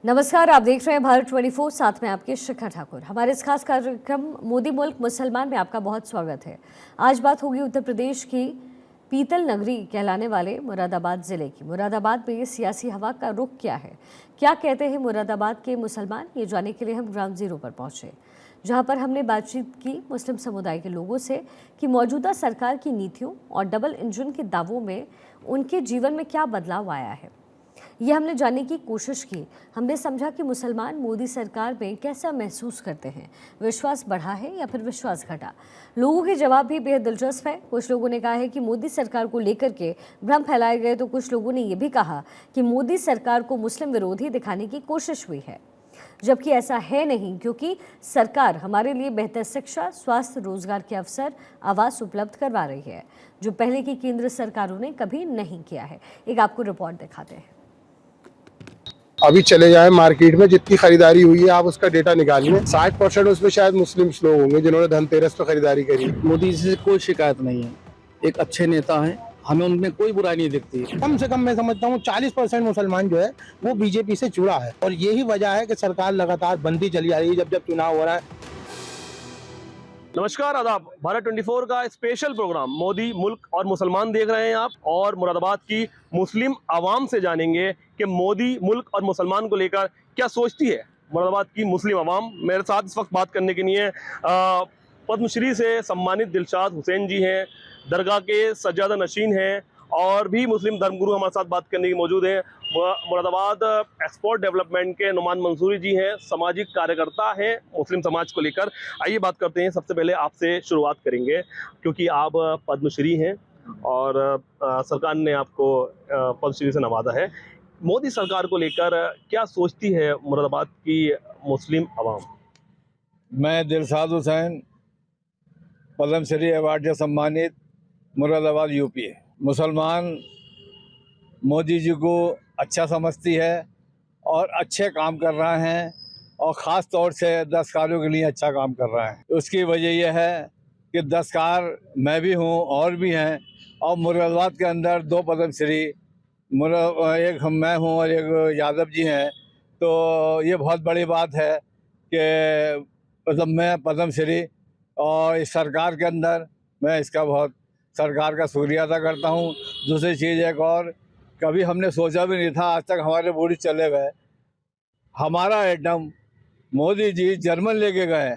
नमस्कार, आप देख रहे हैं भारत 24, साथ में आपके शिखा ठाकुर। हमारे इस खास कार्यक्रम मोदी मुल्क मुसलमान में आपका बहुत स्वागत है। आज बात होगी उत्तर प्रदेश की पीतल नगरी कहलाने वाले मुरादाबाद जिले की। मुरादाबाद में सियासी हवा का रुख क्या है, क्या कहते हैं मुरादाबाद के मुसलमान, ये जानने के लिए हम ग्राउंड जीरो पर पहुंचे, जहां पर हमने बातचीत की मुस्लिम समुदाय के लोगों से कि मौजूदा सरकार की नीतियों और डबल इंजन के दावों में उनके जीवन में क्या बदलाव आया है। ये हमने जानने की कोशिश की। हमने समझा कि मुसलमान मोदी सरकार में कैसा महसूस करते हैं, विश्वास बढ़ा है या फिर विश्वास घटा। लोगों के जवाब भी बेहद दिलचस्प है। कुछ लोगों ने कहा है कि मोदी सरकार को लेकर के भ्रम फैलाए गए, तो कुछ लोगों ने ये भी कहा कि मोदी सरकार को मुस्लिम विरोधी दिखाने की कोशिश हुई है, जबकि ऐसा है नहीं, क्योंकि सरकार हमारे लिए बेहतर शिक्षा, स्वास्थ्य, रोजगार के अवसर, आवास उपलब्ध करवा रही है, जो पहले की केंद्र सरकारों ने कभी नहीं किया है। एक आपको रिपोर्ट दिखाते हैं। अभी चले जाए मार्केट में, जितनी खरीदारी हुई है आप उसका डेटा निकालिए, 60% उसमें शायद मुस्लिम लोग होंगे जिन्होंने धनतेरस पे खरीदारी करी। मोदी जी से कोई शिकायत नहीं है, एक अच्छे नेता हैं, हमें उनमें कोई बुराई नहीं दिखती। कम से कम मैं समझता हूँ 40% मुसलमान जो है वो बीजेपी से जुड़ा है, और यही वजह है कि सरकार लगातार बनती चली आ रही है जब जब चुनाव हो रहा है। नमस्कार, आदाब। भारत 24 का स्पेशल प्रोग्राम मोदी मुल्क और मुसलमान देख रहे हैं आप, और मुरादाबाद की मुस्लिम आवाम से जानेंगे कि मोदी मुल्क और मुसलमान को लेकर क्या सोचती है मुरादाबाद की मुस्लिम आवाम। मेरे साथ इस वक्त बात करने के लिए पद्मश्री से सम्मानित दिलशाद हुसैन जी हैं, दरगाह के सज्जादा नशीन हैं, और भी मुस्लिम धर्मगुरु हमारे साथ बात करने की मौजूद हैं। मुरादाबाद एक्सपोर्ट डेवलपमेंट के नुमान मंसूरी जी हैं, सामाजिक कार्यकर्ता हैं मुस्लिम समाज को लेकर। आइए बात करते हैं। सबसे पहले आपसे शुरुआत करेंगे, क्योंकि आप पद्मश्री हैं और सरकार ने आपको पद्मश्री से नवाजा है। मोदी सरकार को लेकर क्या सोचती है मुरादाबाद की मुस्लिम आवाम? मैं दिलशाद हुसैन, पद्मश्री अवार्ड से सम्मानित, मुरादाबाद यूपी। मुसलमान मोदी जी को अच्छा समझती है और अच्छे काम कर रहे हैं, और ख़ास तौर से दस्तकारों के लिए अच्छा काम कर रहे हैं। उसकी वजह यह है कि दस्तकार मैं भी हूँ और भी हैं, और मुरादाबाद के अंदर 2 पद्मश्री, एक मैं हूँ और एक यादव जी हैं। तो ये बहुत बड़ी बात है कि मतलब मैं पद्मश्री, और इस सरकार के अंदर मैं इसका बहुत सरकार का शुक्रिया अदा करता हूँ। दूसरी चीज़ एक और, कभी हमने सोचा भी नहीं था, आज तक हमारे बूढ़ी चले गए, हमारा आइटम मोदी जी जर्मन लेके गए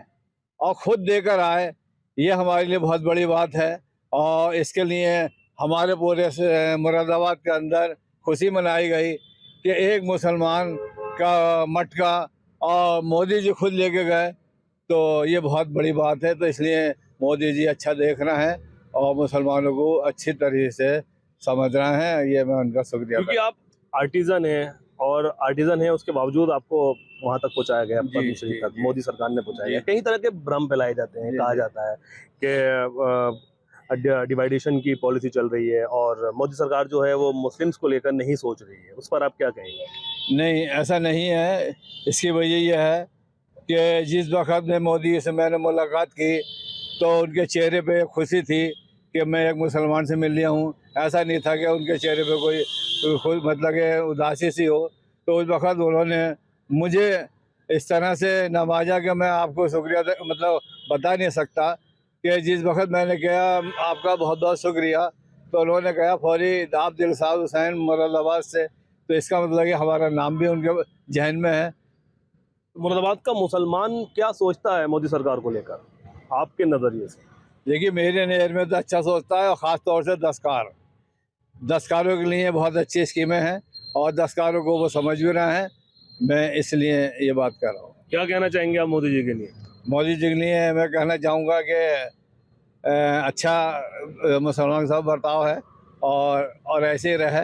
और ख़ुद देकर आए, ये हमारे लिए बहुत बड़ी बात है। और इसके लिए हमारे पूरे मुरादाबाद के अंदर खुशी मनाई गई कि एक मुसलमान का मटका और मोदी जी खुद लेके गए, तो ये बहुत बड़ी बात है। तो इसलिए मोदी जी अच्छा देख रहे हैं और मुसलमानों को अच्छी तरीके से समझ रहे हैं, ये मैं उनका शुक्रिया। क्योंकि आप आर्टिजन हैं, और आर्टिजन है उसके बावजूद आपको वहां तक पहुंचाया गया, पद्मश्री तक मोदी सरकार ने पहुंचाया गया। कई तरह के भ्रम फैलाए जाते हैं, कहा जाता है कि डिवाइडेशन की पॉलिसी चल रही है और मोदी सरकार जो है वो मुस्लिम्स को लेकर नहीं सोच रही है। उस पर आप क्या कहेंगे? नहीं, ऐसा नहीं है। इसकी वजह यह है कि जिस वक्त में मोदी से मैंने मुलाकात की तो उनके चेहरे पे खुशी थी कि मैं एक मुसलमान से मिल लिया हूँ। ऐसा नहीं था कि उनके चेहरे पे कोई खुद मतलब कि उदासी सी हो। तो उस वक्त उन्होंने मुझे इस तरह से नवाजा कि मैं आपको शुक्रिया मतलब बता नहीं सकता, कि जिस वक्त मैंने कहा आपका बहुत बहुत शुक्रिया, तो उन्होंने कहा फौरी आप दिलशाद हुसैन मुरादाबाद से, तो इसका मतलब कि हमारा नाम भी उनके जहन में है। मुरादाबाद का मुसलमान क्या सोचता है मोदी सरकार को लेकर आपके नज़रिए से? देखिए, मेरे नज़र में तो अच्छा सोचता है, और ख़ास तौर से दस्तकारों के लिए बहुत अच्छी स्कीमें हैं, और दस्तकारों को वो समझ भी रहे हैं। मैं इसलिए ये बात कर रहा हूँ। क्या कहना चाहेंगे आप मोदी जी के लिए? मोदी जी के लिए मैं कहना चाहूँगा कि अच्छा मुसलमान सब बर्ताव है, और ऐसे ही रहे,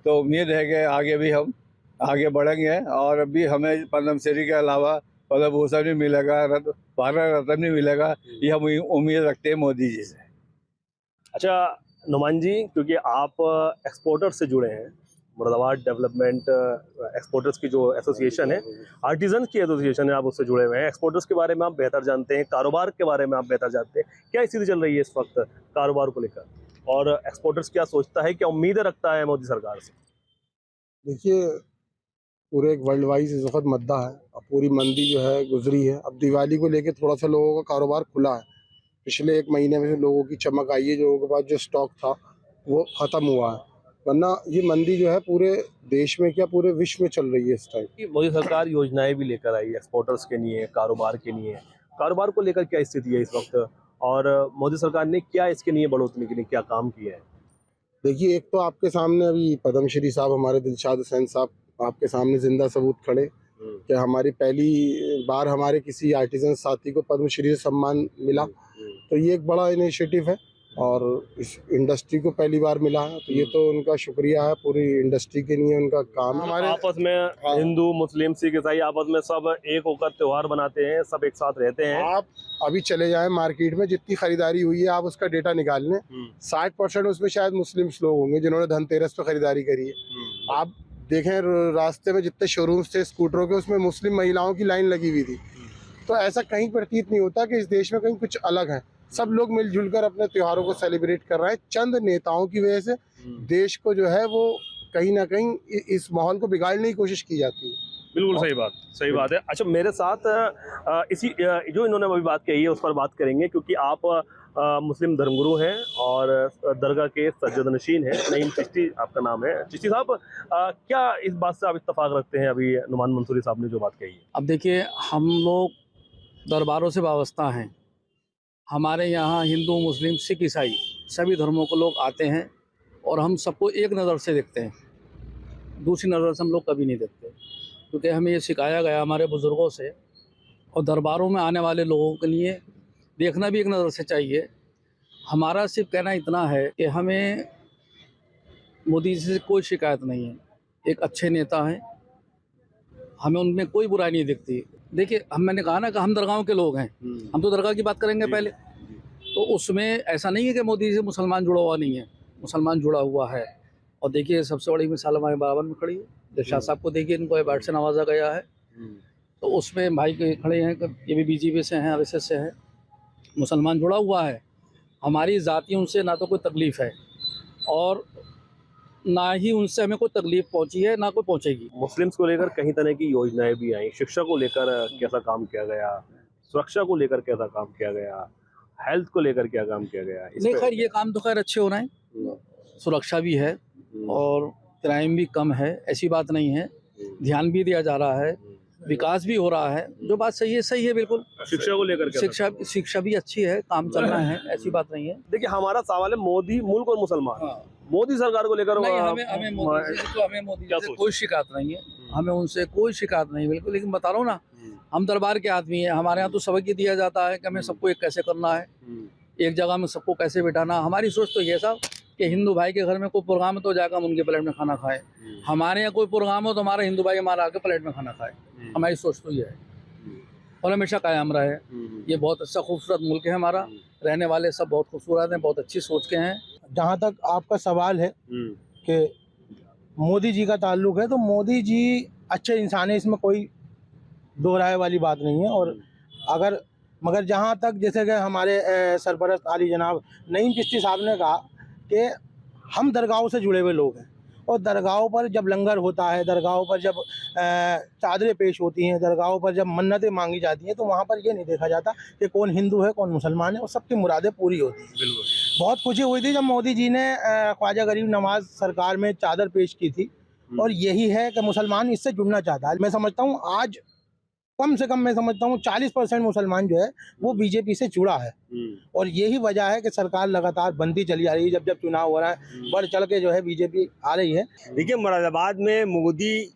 तो उम्मीद है कि आगे भी हम आगे बढ़ेंगे, और अभी हमें पद्मश्री के अलावा पद्म भूषण भी मिलेगा, भारत रत्न भी मिलेगा, ये हम उम्मीद रखते हैं मोदी जी से। अच्छा नुमान जी, क्योंकि आप एक्सपोर्टर्स से जुड़े हैं, मुरादाबाद डेवलपमेंट एक्सपोर्टर्स की जो एसोसिएशन है, आर्टिजन की एसोसिएशन है, आप उससे जुड़े हुए हैं। एक्सपोर्टर्स के बारे में आप बेहतर जानते हैं, कारोबार के बारे में आप बेहतर जानते हैं। क्या स्थिति चल रही है इस वक्त कारोबार को लेकर, और एक्सपोर्टर्स क्या सोचता है, क्या उम्मीदें रखता है मोदी सरकार से? देखिए, पूरे एक वर्ल्ड वाइज इस वक्त मद्दा है। अब पूरी मंदी जो है गुजरी है। अब दिवाली को लेके थोड़ा सा लोगों का कारोबार खुला है। पिछले एक महीने में लोगों की चमक आई है, लोगों के पास जो स्टॉक था वो ख़त्म हुआ है, वरना ये मंदी जो है पूरे देश में क्या पूरे विश्व में चल रही है इस टाइम। कि मोदी सरकार योजनाएं भी लेकर आई है एक्सपोर्टर्स के लिए, कारोबार के लिए। कारोबार को लेकर क्या स्थिति है इस वक्त, और मोदी सरकार ने क्या इसके लिए बढ़ोतरी के लिए क्या काम किया है? देखिए, एक तो आपके सामने अभी पद्मश्री साहब हमारे दिलशाद हुसैन साहब आपके सामने जिंदा सबूत खड़े कि हमारी पहली बार हमारे किसी आर्टिजन साथी को पद्मश्री से सम्मान मिला, तो ये एक बड़ा इनिशिएटिव है और इस इंडस्ट्री को पहली बार मिला है, तो ये तो उनका शुक्रिया है पूरी इंडस्ट्री के लिए, उनका काम है। हमारे आपस में हिंदू मुस्लिम सिख ईसाई आपस में सब एक होकर त्योहार बनाते हैं, सब एक साथ रहते हैं। आप अभी चले जाएं मार्केट में, जितनी खरीदारी हुई है आप उसका डेटा निकाल लें, 60% उसमें शायद मुस्लिम्स लोग होंगे जिन्होंने धनतेरस पे खरीदारी करी है। आप देखें रास्ते में जितने शोरूम्स थे स्कूटरों के, उसमें मुस्लिम महिलाओं की लाइन लगी हुई थी। तो ऐसा कहीं प्रतीत नहीं होता कि इस देश में कहीं कुछ अलग है। सब लोग मिलजुल कर अपने त्योहारों को सेलिब्रेट कर रहे हैं। चंद नेताओं की वजह से देश को जो है वो कहीं ना कहीं इस माहौल को बिगाड़ने की कोशिश की जाती है। बिल्कुल सही बात है। अच्छा, मेरे साथ इसी जो इन्होंने अभी बात कही है उस पर बात करेंगे, क्योंकि आप मुस्लिम धर्मगुरु हैं और दरगाह के सज्जदनशीन हैं। नईम चिश्ती आपका नाम है। चिश्ती साहब, क्या इस बात से आप इत्तेफाक रखते हैं अभी नुमान मंसूरी साहब ने जो बात कही है? अब देखिए, हम लोग दरबारों से वाबस्ता हैं। हमारे यहाँ हिंदू मुस्लिम सिख ईसाई सभी धर्मों के लोग आते हैं और हम सबको एक नज़र से देखते हैं, दूसरी नज़र से हम लोग कभी नहीं देखते, क्योंकि हमें ये सिखाया गया हमारे बुज़ुर्गों से। और दरबारों में आने वाले लोगों के लिए देखना भी एक नज़र से चाहिए। हमारा सिर्फ कहना इतना है कि हमें मोदी जी से कोई शिकायत नहीं है। एक अच्छे नेता हैं, हमें उनमें कोई बुराई नहीं दिखती। देखिए, मैंने कहा ना कि हम दरगाहों के लोग हैं, हम तो दरगाह की बात करेंगे पहले। तो उसमें ऐसा नहीं है कि मोदी जी से मुसलमान जुड़ा हुआ नहीं है, मुसलमान जुड़ा हुआ है। और देखिए, सबसे बड़ी मिसाल हमारे बराबर में खड़ी है, दिलशाद साहब को देखिए, इनको अवार्ड से नवाजा गया है। तो उसमें भाई के खड़े हैं कि ये भी बीजेपी से हैं, आरएसएस से है, मुसलमान जुड़ा हुआ है। हमारी ज़ाती उनसे ना तो कोई तकलीफ़ है और ना ही उनसे हमें कोई तकलीफ पहुंची है, ना कोई पहुंचेगी। मुस्लिम्स को लेकर कई तरह की योजनाएं भी आई। शिक्षा को लेकर कैसा काम किया गया, सुरक्षा को लेकर कैसा काम किया गया, हेल्थ को लेकर क्या काम किया गया? नहीं, खैर ये काम तो खैर अच्छे हो रहे हैं, सुरक्षा भी है और क्राइम भी कम है, ऐसी बात नहीं है। ध्यान भी दिया जा रहा है, विकास भी हो रहा है, जो बात सही है बिल्कुल। शिक्षा को लेकर शिक्षा भी अच्छी है, काम चल रहा है, ऐसी बात नहीं है। देखिए, हमारा सवाल है मोदी मुल्क और मुसलमान। मोदी सरकार को लेकर नहीं, हमें मोदी जी से कोई शिकायत नहीं है, हमें उनसे कोई शिकायत नहीं बिल्कुल। लेकिन बता रहा हूँ ना, हम दरबार के आदमी हैं, हमारे यहाँ तो सबक ये दिया जाता है कि हमें सबको एक कैसे करना है, एक जगह में सबको कैसे बिठाना। हमारी सोच तो ये साहब कि हिंदू भाई के घर में कोई प्रोग्राम है तो जाकर हम उनके प्लेट में खाना खाएं, हमारे यहाँ कोई प्रोग्राम हो तो हमारा हिंदू भाई हमारा आके प्लेट में खाना खाए। हमारी सोच तो ये है और हमेशा कायम रहा है। ये बहुत अच्छा खूबसूरत मुल्क है हमारा, रहने वाले सब बहुत खूबसूरत हैं, बहुत अच्छी सोच के हैं। जहाँ तक आपका सवाल है कि मोदी जी का ताल्लुक है, तो मोदी जी अच्छे इंसान है, इसमें कोई दो राय वाली बात नहीं है। और मगर जहाँ तक जैसे कि हमारे सरपरस्त आली जनाब नईम चिश्ती साहब ने कहा कि हम दरगाहों से जुड़े हुए लोग हैं और दरगाहों पर जब लंगर होता है, दरगाहों पर जब चादरें पेश होती हैं, दरगाहों पर जब मन्नतें मांगी जाती हैं, तो वहाँ पर ये नहीं देखा जाता कि कौन हिंदू है कौन मुसलमान है, और सबकी मुरादें पूरी होती हैं। बिल्कुल। बहुत खुशी हुई थी जब मोदी जी ने ख्वाजा गरीब नवाज सरकार में चादर पेश की थी, और यही है कि मुसलमान इससे जुड़ना चाहता है। मैं समझता हूँ आज कम से कम मैं समझता हूँ 40% मुसलमान जो है वो बीजेपी से जुड़ा है, और यही वजह है कि सरकार लगातार बनती चली आ रही है। जब चुनाव हो रहा है बढ़ चढ़ के जो है बीजेपी आ रही है। देखिए, मुरादाबाद में मोदी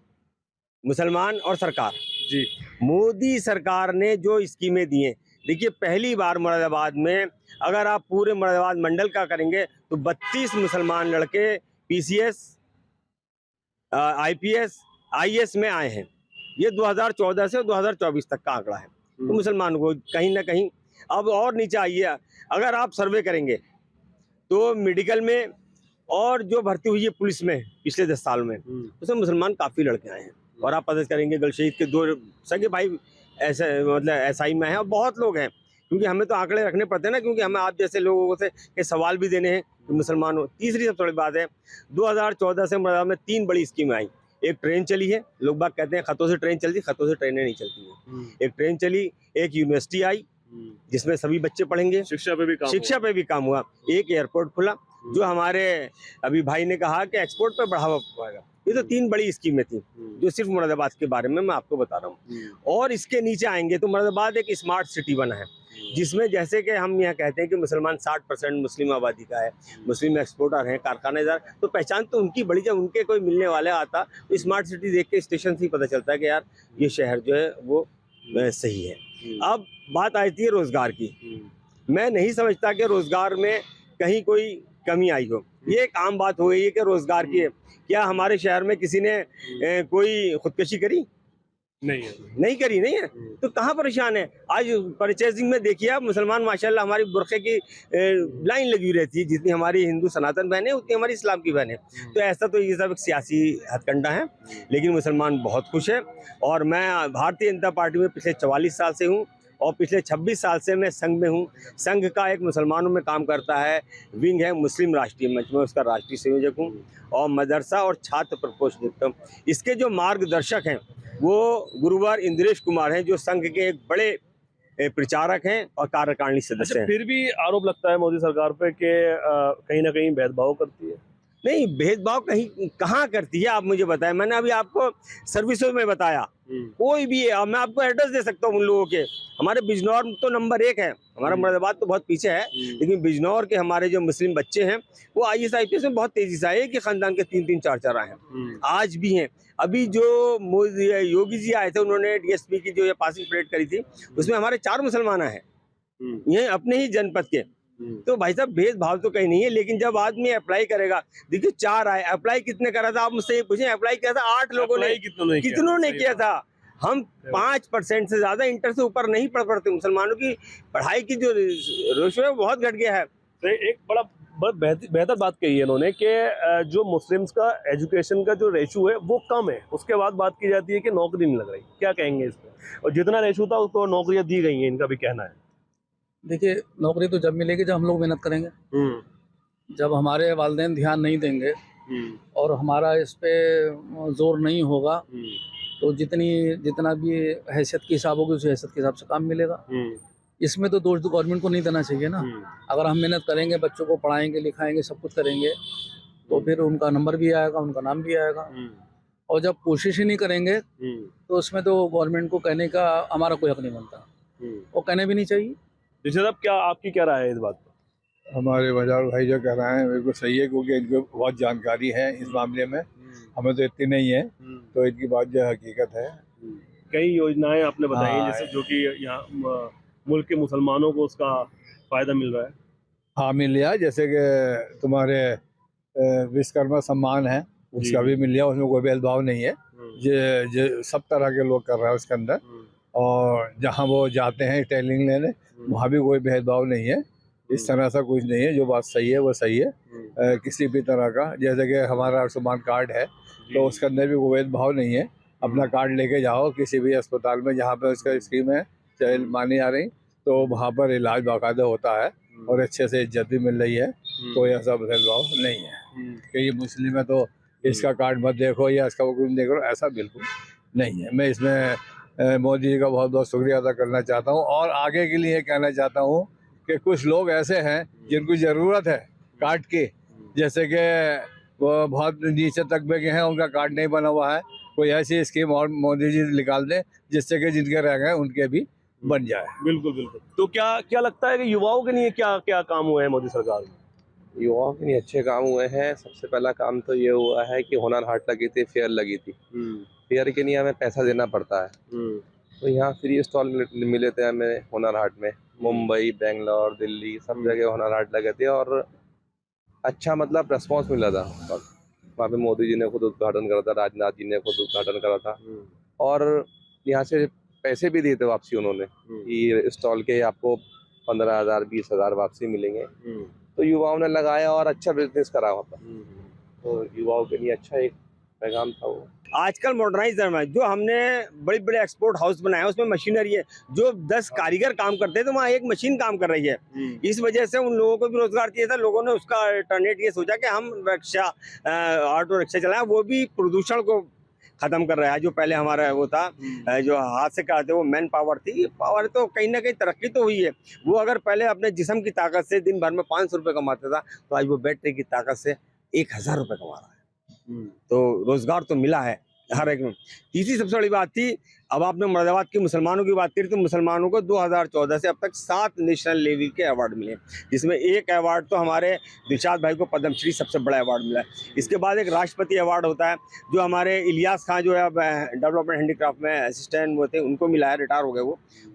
मुसलमान और सरकार जी, मोदी सरकार ने जो स्कीमें दी हैं, देखिए पहली बार मुरादाबाद में अगर आप पूरे मुरादाबाद मंडल का करेंगे तो 32 मुसलमान लड़के पीसीएस, आईपीएस, आईएएस में आए हैं। ये 2014 से 2024 तक का आंकड़ा है। तो मुसलमानों को कहीं ना कहीं अब और नीचे आइए, अगर आप सर्वे करेंगे तो मेडिकल में और जो भर्ती हुई है पुलिस में पिछले 10 साल में, उसमें मुसलमान काफ़ी लड़के आए हैं। और आप पता करेंगे गलशहीद के 2 सगे भाई ऐसे मतलब एसआई में हैं, और बहुत लोग हैं, क्योंकि हमें तो आंकड़े रखने पड़ते हैं ना, क्योंकि हमें आप जैसे लोगों से के सवाल भी देने हैं कि मुसलमान हो। तीसरी सबसे बड़ी बात है, 2014 से मुरादाबाद में 3 बड़ी स्कीमें आई। एक ट्रेन चली है, लोग बाग कहते हैं खतों से ट्रेन चलती, खतों से ट्रेनें नहीं चलती हैं। एक ट्रेन चली, एक यूनिवर्सिटी आई जिसमें सभी बच्चे पढ़ेंगे, शिक्षा पे भी काम हुआ, एक एयरपोर्ट खुला जो हमारे अभी भाई ने कहा कि एक्सपोर्ट पे बढ़ावा पाएगा। ये तो 3 बड़ी स्कीमें थी जो सिर्फ मुरादाबाद के बारे में मैं आपको बता रहा हूँ। और इसके नीचे आएंगे तो मुरादाबाद एक स्मार्ट सिटी बना है, जिसमें जैसे कि हम यहाँ कहते हैं कि मुसलमान 60% मुस्लिम आबादी का है, मुस्लिम एक्सपोर्टर हैं, कारखानेदार, तो पहचान तो उनकी बड़ी, जब उनके कोई मिलने वाले आता तो स्मार्ट सिटी देख के स्टेशन से ही पता चलता है कि यार ये शहर जो है वो सही है। अब बात आती है रोजगार की। मैं नहीं समझता कि रोजगार में कहीं कोई कमी आई हो। ये एक आम बात हो गई है कि रोजगार की है। क्या हमारे शहर में किसी ने कोई खुदकशी करी? नहीं करी, नहीं है तो कहाँ परेशान है? आज परचेजिंग में देखिए आप, मुसलमान माशाल्लाह हमारी बुरखे की लाइन लगी रहती है, जितनी हमारी हिंदू सनातन बहन है उतनी हमारी इस्लाम की बहन है। तो ऐसा तो ये सब एक सियासी हथकंडा है, लेकिन मुसलमान बहुत खुश है। और मैं भारतीय जनता पार्टी में पिछले 44 साल से हूँ और पिछले 26 साल से मैं संघ में हूँ। संघ का एक मुसलमानों में काम करता है विंग है मुस्लिम राष्ट्रीय मंच में, उसका राष्ट्रीय संयोजक हूँ और मदरसा और छात्र प्रकोष्ठ देखता हूँ। इसके जो मार्गदर्शक हैं वो गुरुवार इंद्रेश कुमार हैं, जो संघ के एक बड़े प्रचारक हैं और कार्यकारिणी सदस्य हैं। फिर भी आरोप लगता है मोदी सरकार पे कि कहीं ना कहीं भेदभाव करती है। नहीं, भेदभाव कहीं कहाँ करती है आप मुझे बताएं। मैंने अभी आपको सर्विसों में बताया, कोई भी है, मैं आपको एड्रेस दे सकता हूँ उन लोगों के। हमारे बिजनौर तो नंबर 1 है, हमारा मुरादाबाद तो बहुत पीछे है, लेकिन बिजनौर के हमारे जो मुस्लिम बच्चे हैं वो IAS IPS में बहुत तेजी से आए कि खानदान के 3-3 4-4 आए हैं, आज भी हैं। अभी जो योगी जी आए थे, उन्होंने DSP की जो ये पासिंग परेड करी थी, उसमें हमारे 4 मुसलमान हैं, ये अपने ही जनपद के। तो भाई साहब भेदभाव तो कहीं नहीं है, लेकिन जब आदमी अप्लाई करेगा, देखिए 4 आए, अप्लाई कितने करा था आप मुझसे ये पूछें? अप्लाई किया था 8 लोगों ने, कितनों ने किया था? हम 5% से ज्यादा इंटर से ऊपर नहीं पढ़ पड़ते। मुसलमानों की पढ़ाई की जो रेशो है बहुत घट गया है। तो एक बड़ा बेहतर बात कही है इन्होंने कि जो मुस्लिम्स का एजुकेशन का जो रेशो है वो कम है, उसके बाद बात की जाती है कि नौकरी नहीं लग रही। क्या कहेंगे इस पर? और जितना रेशो था उसको नौकरियां दी गई हैं, इनका भी कहना है। देखिए, नौकरी तो जब मिलेगी जब हम लोग मेहनत करेंगे, जब हमारे वालिदैन ध्यान नहीं देंगे और हमारा इस पे जोर नहीं होगा तो जितना भी हैसियत के हिसाब होगी उस हैसियत के हिसाब से काम मिलेगा। इसमें तो दोष तो गवर्नमेंट को नहीं देना चाहिए ना। अगर हम मेहनत करेंगे, बच्चों को पढ़ाएंगे लिखाएंगे, सब कुछ करेंगे, तो फिर उनका नंबर भी आएगा, उनका नाम भी आएगा। और जब कोशिश ही नहीं करेंगे तो उसमें तो गवर्नमेंट को कहने का हमारा कोई हक नहीं बनता, वो कहने भी नहीं चाहिए। जैसे साहब, क्या आपकी क्या राय है इस बात पर? हमारे बाजार भाई जो कह रहे हैं बिल्कुल सही है, क्योंकि इनको बहुत जानकारी है इस मामले में, हमें तो इतनी नहीं है, तो इनकी बात जो हकीकत है। कई योजनाएं आपने बताई हैं, हाँ। जैसे जो कि यहाँ मुल्क के मुसलमानों को उसका फायदा मिल रहा है। हाँ, मिल लिया, जैसे कि तुम्हारे विश्वकर्मा सम्मान है उसका भी मिल लिया, उसमें कोई भेदभाव नहीं है। जो सब तरह के लोग कर रहे हैं उसके अंदर, और जहाँ वो जाते हैं ट्रेनिंग लेने वहाँ भी कोई भेदभाव नहीं है। इस तरह से कुछ नहीं है, जो बात सही है वो सही है। किसी भी तरह का, जैसे कि हमारा आयुष्मान कार्ड है तो उसके अंदर भी कोई भेदभाव नहीं है। अपना कार्ड लेके जाओ किसी भी अस्पताल में जहाँ पे उसका स्कीम है चाहे मानी आ रही, तो वहाँ पर इलाज बाकायदा होता है और अच्छे से इज्जत भी मिल रही है। कोई ऐसा भेदभाव नहीं है कि ये मुस्लिम है तो इसका कार्ड मत देखो या इसका हुक्म देखो, ऐसा बिल्कुल नहीं है। मैं इसमें मोदी जी का बहुत बहुत शुक्रिया अदा करना चाहता हूँ और आगे के लिए कहना चाहता हूँ कि कुछ लोग ऐसे हैं जिनको ज़रूरत है कार्ड की, जैसे कि वो बहुत नीचे तबके के हैं, उनका कार्ड नहीं बना हुआ है, कोई ऐसी स्कीम और मोदी जी निकाल दें जिससे कि जिनके रह गए उनके भी बन जाए। बिल्कुल बिल्कुल। तो क्या लगता है कि युवाओं के लिए क्या क्या काम हुए हैं मोदी सरकार में? युवाओं के लिए अच्छे काम हुए हैं। सबसे पहला काम तो ये हुआ है कि हुनर हाट लगी थी, फेयर लगी थी। फेयर के लिए हमें पैसा देना पड़ता है, तो यहाँ फ्री स्टॉल मिले थे हमें हुनर हाट में। मुंबई, बेंगलोर, दिल्ली सब जगह हुनर हाट लगे थे और अच्छा मतलब रेस्पॉन्स मिला था। वहाँ पे मोदी जी ने खुद उद्घाटन करा था, राजनाथ जी ने खुद उद्घाटन करा था और यहाँ से पैसे भी दिए थे वापसी उन्होंने कि स्टॉल के आपको 15,000 20,000 वापसी मिलेंगे। तो युवाओं ने लगाया और अच्छा बिजनेस करा वहाँ पर, तो युवाओं के लिए अच्छा एक पैगाम था वो। आजकल मॉडर्नाइज है, जो हमने बड़े बड़े एक्सपोर्ट हाउस बनाए हैं उसमें मशीनरी है, जो 10 कारीगर काम करते हैं तो वहाँ एक मशीन काम कर रही है। इस वजह से उन लोगों को भी रोजगार चाहिए था। लोगों ने उसका अल्टरनेट ये सोचा कि हम रिक्शा ऑटो रिक्शा चलाएं, वो भी प्रदूषण को खत्म कर रहा है। जो पहले हमारा वो था जो हाथ से करते वो मैन पावर थी, पावर तो कहीं ना कहीं तरक्की तो हुई है। वो अगर पहले अपने जिस्म की ताकत से दिन भर में 500 रुपये कमाता था, तो आज वो बैटरी की ताकत से 1000 रुपये कमा रहा है। तो रोजगार तो मिला है हर एक में। तीसरी सबसे बड़ी बात थी, अब आपने मुरादाबाद के मुसलमानों की बात करी, तो मुसलमानों को 2014 से अब तक 7 नेशनल लेवल के अवार्ड मिले, जिसमें एक अवार्ड तो हमारे दिलशाद भाई को पद्मश्री सबसे बड़ा अवार्ड मिला है। इसके बाद एक राष्ट्रपति अवार्ड होता है, जो हमारे इलियास खां जो है अब डेवलपमेंट हैंडीक्राफ्ट में असिस्टेंट वो थे, उनको मिला है, रिटायर हो गए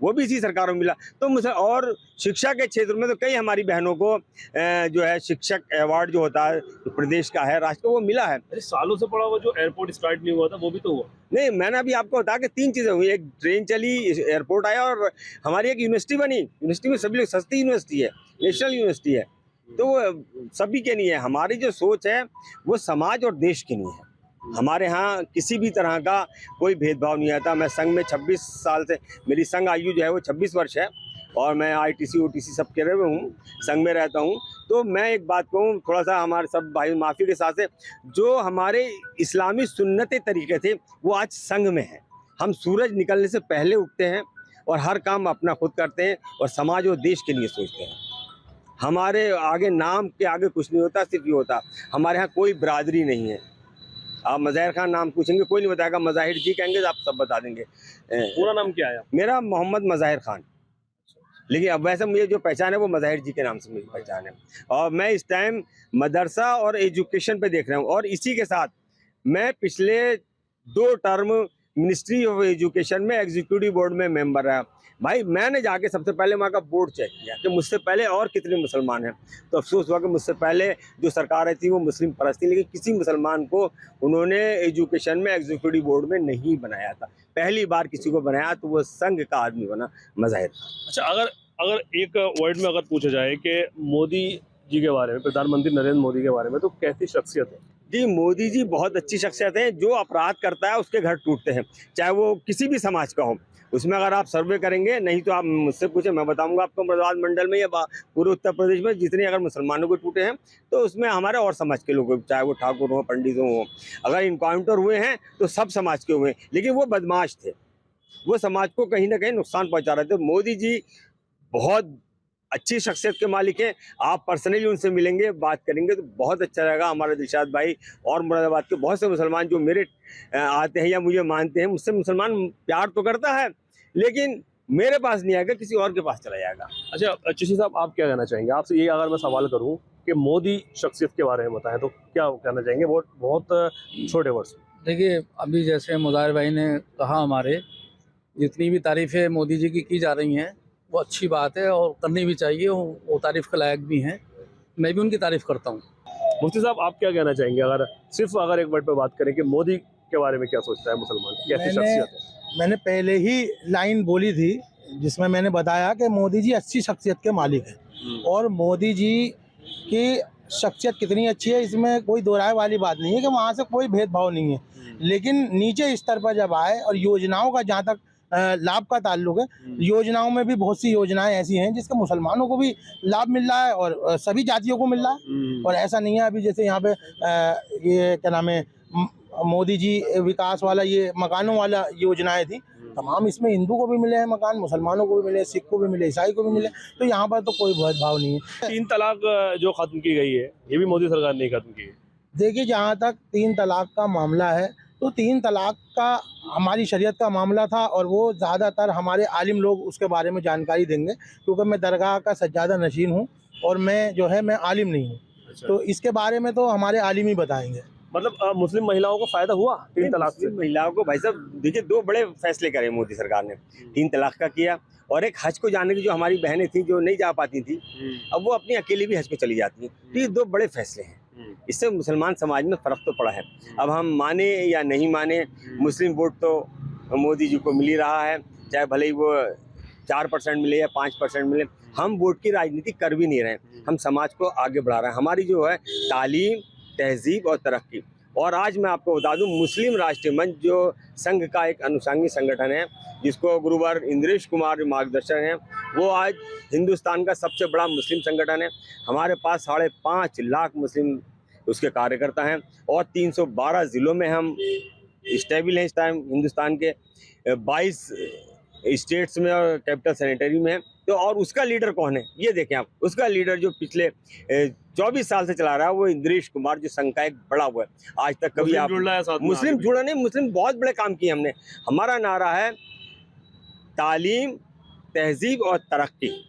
वो भी इसी सरकार में मिला। तो मुझे और शिक्षा के क्षेत्र में तो कई हमारी बहनों को जो है शिक्षक अवार्ड जो होता है प्रदेश का है, राष्ट्र को, वो मिला है। सालों से पड़ा हुआ जो एयरपोर्ट स्टार्ट नहीं हुआ था वो भी तो हुआ। नहीं, मैंने अभी आपको बताया कि 3 चीज़ें हुई, एक ट्रेन चली, एयरपोर्ट आया और हमारी एक यूनिवर्सिटी बनी। यूनिवर्सिटी में सभी लोग, सस्ती यूनिवर्सिटी है, नेशनल यूनिवर्सिटी है, तो वो सभी के नहीं है। हमारी जो सोच है वो समाज और देश के लिए है। हमारे यहाँ किसी भी तरह का कोई भेदभाव नहीं आता। मैं संघ में 26 साल से, मेरी संघ आयु जो है वो 26 वर्ष है, और मैं ITC OTC सब के रहे हूँ, संघ में रहता हूँ। तो मैं एक बात कहूँ, थोड़ा सा हमारे सब भाई माफ़ी के साथ से, जो हमारे इस्लामी सुन्नते तरीके थे वो आज संघ में है। हम सूरज निकलने से पहले उठते हैं और हर काम अपना खुद करते हैं और समाज और देश के लिए सोचते हैं। हमारे आगे नाम के आगे कुछ नहीं होता, सिर्फ ये होता, हमारे यहाँ कोई बरादरी नहीं है। आप मज़ाहिर खान नाम पूछेंगे, कोई नहीं बताएगा, मज़ाहिर जी कहेंगे तो आप सब बता देंगे। पूरा नाम क्या है? मेरा मोहम्मद मज़ाहिर खान, लेकिन अब वैसे मुझे जो पहचान है वो मज़ाहिर जी के नाम से मेरी पहचान है। और मैं इस टाइम मदरसा और एजुकेशन पे देख रहा हूँ, और इसी के साथ मैं पिछले 2 टर्म मिनिस्ट्री ऑफ एजुकेशन में एग्जीक्यूटिव बोर्ड में मेंबर रहा। भाई मैंने जाके सबसे पहले वहाँ का बोर्ड चेक किया कि मुझसे पहले और कितने मुसलमान हैं। तो अफसोस हुआ कि मुझसे पहले जो सरकारें थी वो मुस्लिम परस्त थी, लेकिन किसी मुसलमान को उन्होंने एजुकेशन में एग्जीक्यूटिव बोर्ड में नहीं बनाया था। पहली बार किसी को बनाया तो वो संघ का आदमी बना, मज़ाहिर। अच्छा, अगर एक वर्ड में अगर पूछा जाए कि मोदी जी के बारे में, प्रधानमंत्री नरेंद्र मोदी के बारे में, तो कैसी शख्सियत है? जी, मोदी जी बहुत अच्छी शख्सियत है। जो अपराध करता है उसके घर टूटते हैं, चाहे वो किसी भी समाज का हो। उसमें अगर आप सर्वे करेंगे, नहीं तो आप मुझसे पूछे, मैं बताऊंगा आपको मुरादाबाद मंडल में या पूरे उत्तर प्रदेश में जितने अगर मुसलमानों को टूटे हैं, तो उसमें हमारे और समाज के लोग, चाहे वो ठाकुर हो, पंडित हो। अगर इनकाउंटर हुए हैं तो सब समाज के हुए हैं, लेकिन वो बदमाश थे, वो समाज को कहीं ना कहीं नुकसान पहुँचा रहे थे। मोदी जी बहुत अच्छी शख्सियत के मालिक हैं। आप पर्सनली उनसे मिलेंगे, बात करेंगे तो बहुत अच्छा रहेगा। हमारे दिलशाद भाई और मुरादाबाद के बहुत से मुसलमान जो मेरे आते हैं या मुझे मानते हैं, मुझसे मुसलमान प्यार तो करता है, लेकिन मेरे पास नहीं आएगा, किसी और के पास चला जाएगा। अच्छा चिश्ती साहब, आप क्या कहना चाहेंगे? आपसे ये अगर मैं सवाल करूँ कि मोदी शख्सियत के बारे में बताएं तो क्या कहना चाहेंगे? बहुत छोटे वर्ड्स। देखिए, अभी जैसे मुज़ाहिर भाई ने कहा, हमारे जितनी भी तारीफ़ें मोदी जी की जा रही हैं वो अच्छी बात है और करनी भी चाहिए, वो तारीफ़ के लायक भी हैं। मैं भी उनकी तारीफ़ करता हूँ। मुफ्ती साहब, आप क्या कहना चाहेंगे? अगर एक वर्ड पे बात करें कि मोदी के बारे में क्या सोचता है मुसलमान, कैसी शख्सियत है? मैंने पहले ही लाइन बोली थी जिसमें मैंने बताया कि मोदी जी अच्छी शख्सियत के मालिक हैं, और मोदी जी की शख्सियत कितनी अच्छी है इसमें कोई दो राय वाली बात नहीं है कि वहाँ से कोई भेदभाव नहीं है। लेकिन नीचे स्तर पर जब आए और योजनाओं का जहाँ तक लाभ का ताल्लुक है, योजनाओं में भी बहुत सी योजनाएं ऐसी हैं जिसके मुसलमानों को भी लाभ मिल रहा है और सभी जातियों को मिल रहा है। और ऐसा नहीं है अभी जैसे यहाँ पे ये क्या नाम है, मोदी जी विकास वाला ये मकानों वाला योजनाएं थी, तमाम इसमें हिंदू को भी मिले हैं मकान, मुसलमानों को भी मिले, सिख को भी मिले, ईसाई को भी मिले। तो यहाँ पर तो कोई भेदभाव नहीं है। 3 तलाक जो खत्म की गई है, ये भी मोदी सरकार ने खत्म की है। देखिए, जहाँ तक 3 तलाक का मामला है, तो 3 तलाक का हमारी शरीयत का मामला था और वो ज़्यादातर हमारे आलिम लोग उसके बारे में जानकारी देंगे, क्योंकि मैं दरगाह का सज्जादा नशीन हूँ और मैं जो है मैं आलिम नहीं हूँ। अच्छा। तो इसके बारे में तो हमारे आलिम ही बताएंगे। मतलब मुस्लिम महिलाओं को फायदा हुआ 3 तलाक से? महिलाओं को भाई साहब देखिए, 2 बड़े फैसले करे मोदी सरकार ने। 3 तलाक का किया, और एक हज को जाने की जो हमारी बहनें थी जो नहीं जा पाती थी, अब वो अपनी अकेली भी हज को चली जाती हैं। तो ये 2 बड़े फैसले हैं। इससे मुसलमान समाज में फ़र्क तो पड़ा है। अब हम माने या नहीं माने, मुस्लिम वोट तो मोदी जी को मिल ही रहा है, चाहे भले ही वो 4% मिले या 5% मिले। हम वोट की राजनीति कर भी नहीं रहे, हम समाज को आगे बढ़ा रहे हैं। हमारी जो है तालीम, तहजीब और तरक्की। और आज मैं आपको बता दूं, मुस्लिम राष्ट्रीय मंच जो संघ का एक अनुषंगी संगठन है, जिसको गुरुवर इंद्रेश कुमार मार्गदर्शन है, वो आज हिंदुस्तान का सबसे बड़ा मुस्लिम संगठन है। हमारे पास 5.5 लाख मुस्लिम उसके कार्यकर्ता हैं और 312 ज़िलों में हम स्टेबल हैं इस टाइम हिंदुस्तान के 22 स्टेट्स में और कैपिटल सैनिटरी में है। तो और उसका लीडर कौन है ये देखें आप, उसका लीडर जो पिछले 24 साल से चला रहा है वो इंद्रेश कुमार, जो संघ का एक बड़ा हुआ है। आज तक कभी आप जुड़ रहा है साथ में मुस्लिम आगे भी। जुड़ा नहीं, मुस्लिम बहुत बड़े काम किए हमने। हमारा नारा है तालीम, तहजीब और तरक्की।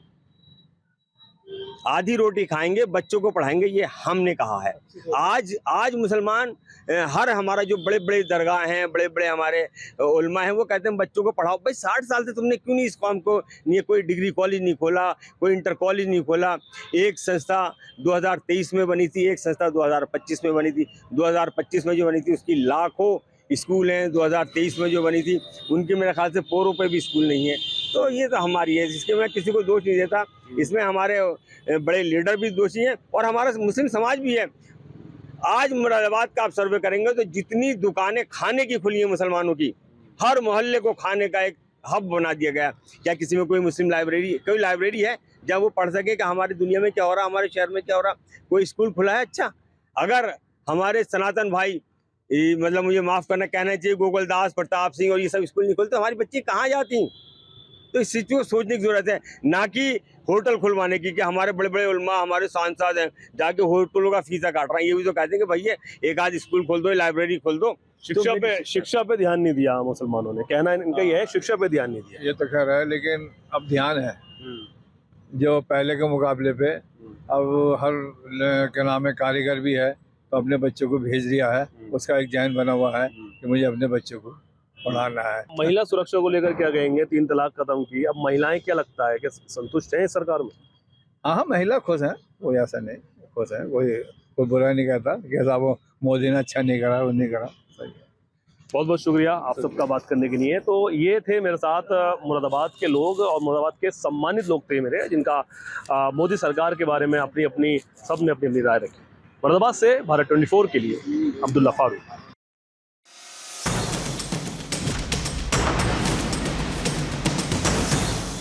आधी रोटी खाएंगे, बच्चों को पढ़ाएंगे, ये हमने कहा है। आज मुसलमान हर हमारा जो बड़े बड़े दरगाह हैं, बड़े बड़े हमारे उलमा हैं, वो कहते हैं बच्चों को पढ़ाओ। भाई 60 साल से तुमने क्यों नहीं इस काम को, नहीं कोई डिग्री कॉलेज नहीं खोला, कोई इंटर कॉलेज नहीं खोला। एक संस्था 2023 में बनी थी, एक संस्था 2025 में बनी थी। 2025 में जो बनी थी उसकी लाखों स्कूल हैं, 2023 में जो बनी थी उनके मेरे ख्याल से पोरों पे भी स्कूल नहीं है। तो ये तो हमारी है, जिसके मैं किसी को दोष नहीं देता। इसमें हमारे बड़े लीडर भी दोषी हैं और हमारा मुस्लिम समाज भी है। आज मुरादाबाद का आप सर्वे करेंगे तो जितनी दुकानें खाने की खुली हैं मुसलमानों की, हर मोहल्ले को खाने का एक हब बना दिया गया। क्या किसी में कोई मुस्लिम कोई लाइब्रेरी है जहाँ वो पढ़ सके कि हमारी दुनिया में क्या हो रहा है, हमारे शहर में क्या हो रहा है? कोई स्कूल खुला है? अच्छा, अगर हमारे सनातन भाई मतलब मुझे माफ़ करना कहना चाहिए गोकुलदास, प्रताप सिंह और ये सब स्कूल नहीं खोलते, हमारी बच्ची कहाँ जाती? तो इस चीज़ को सोचने की जरूरत है, ना कि होटल खुलवाने की। कि हमारे बड़े बड़े उलमा, हमारे सांसद हैं, जाके होटलों का फीसा काट रहे हैं। ये भी तो कहते हैं कि भैया एक आध स्कूल खोल दो, लाइब्रेरी खोल दो। शिक्षा पे ध्यान नहीं दिया मुसलमानों ने, कहना इनका ये है, शिक्षा पे ध्यान नहीं दिया। ये तो खैर है, लेकिन अब ध्यान है जो पहले के मुकाबले पे। अब हर क्या नाम है कारीगर भी है तो अपने बच्चों को भेज दिया है। उसका एक जहन बना हुआ है कि मुझे अपने बच्चों को पढ़ाना है। महिला सुरक्षा को लेकर क्या कहेंगे? 3 तलाक खत्म की, अब महिलाएं क्या लगता है कि संतुष्ट हैं इस सरकार में? हाँ, महिला खुश हैं, कोई ऐसा नहीं, खुश है, कोई बुरा नहीं कहता कि ऐसा वो मोदी ने अच्छा नहीं करा, वो नहीं करा। सही है। बहुत बहुत शुक्रिया आप सबका बात करने के लिए। तो ये थे मेरे साथ मुरादाबाद के लोग और मुरादाबाद के सम्मानित लोग थे मेरे, जिनका मोदी सरकार के बारे में अपनी सबने अपनी राय रखी। मुरादाबाद से भारत 24 के लिए अब्दुल्ला फारूक।